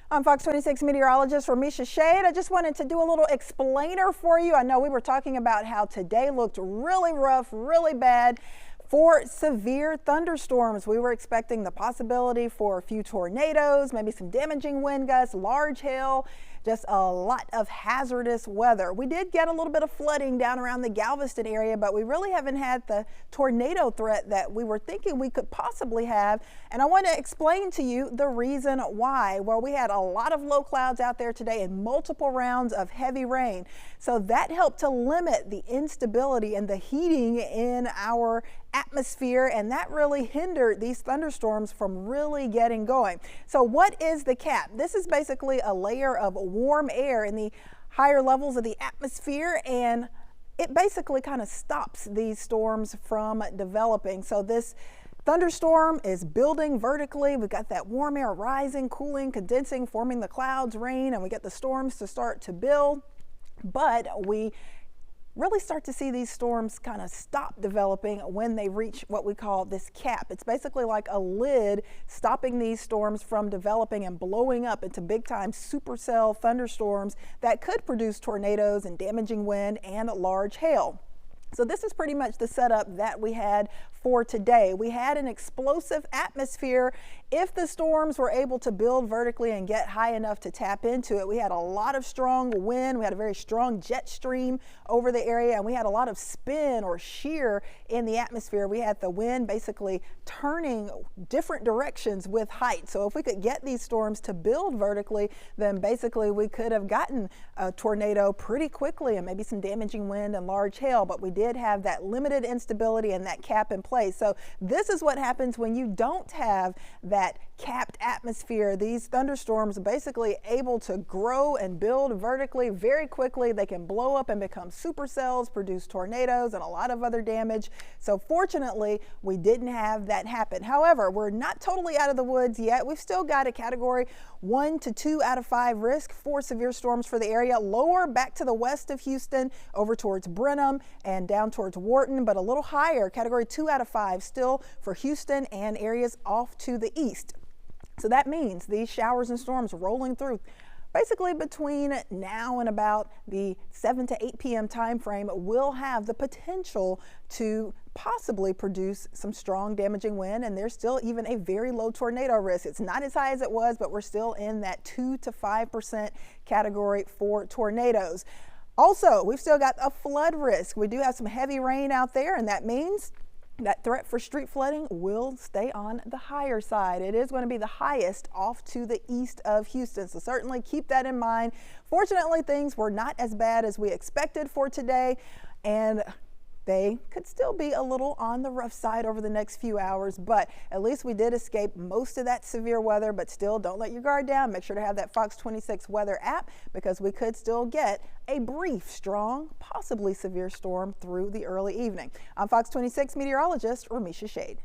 I'm Fox 26 meteorologist Remeisha Shade. I just wanted to do a little explainer for you. I know we were talking about how today looked really rough, really bad for severe thunderstorms. We were expecting the possibility for a few tornadoes, maybe some damaging wind gusts, large hail, just a lot of hazardous weather. We did get a little bit of flooding down around the Galveston area, but we really haven't had the tornado threat that we were thinking we could possibly have. And I want to explain to you the reason why. Well, we had a lot of low clouds out there today and multiple rounds of heavy rain. So that helped to limit the instability and the heating in our atmosphere, and that really hindered these thunderstorms from really getting going. So what is the cap? This is basically a layer of warm air in the higher levels of the atmosphere, and it basically kind of stops these storms from developing. So this thunderstorm is building vertically. We've got that warm air rising, cooling, condensing, forming the clouds, rain, and we get the storms to start to build. But we really start to see these storms kind of stop developing when they reach what we call this cap. It's basically like a lid stopping these storms from developing and blowing up into big time supercell thunderstorms that could produce tornadoes and damaging wind and large hail. So this is pretty much the setup that we had for today. We had an explosive atmosphere. If the storms were able to build vertically and get high enough to tap into it, we had a lot of strong wind. We had a very strong jet stream over the area, and we had a lot of spin or shear in the atmosphere. We had the wind basically turning different directions with height. So if we could get these storms to build vertically, then basically we could have gotten a tornado pretty quickly and maybe some damaging wind and large hail, but we did have that limited instability and that cap in place. So this is what happens when you don't have that capped atmosphere. These thunderstorms are basically able to grow and build vertically very quickly. They can blow up and become supercells, produce tornadoes and a lot of other damage. So fortunately, we didn't have that happen. However, we're not totally out of the woods yet. We've still got a category 1 to 2 out of 5 risk for severe storms for the area. Lower back to the west of Houston, over towards Brenham and down towards Wharton, but a little higher, category 2 out of 5 still for Houston and areas off to the east. So that means these showers and storms rolling through basically between now and about the 7 to 8 p.m. time frame will have the potential to possibly produce some strong damaging wind, and there's still even a very low tornado risk. It's not as high as it was, but we're still in that 2 to 5% category for tornadoes. Also, we've still got a flood risk. We do have some heavy rain out there, and that means that threat for street flooding will stay on the higher side. It is going to be the highest off to the east of Houston, so certainly keep that in mind. Fortunately, things were not as bad as we expected for today, and they could still be a little on the rough side over the next few hours, but at least we did escape most of that severe weather. But still, don't let your guard down. Make sure to have that Fox 26 weather app, because we could still get a brief, strong, possibly severe storm through the early evening. I'm Fox 26 meteorologist Remeisha Shade.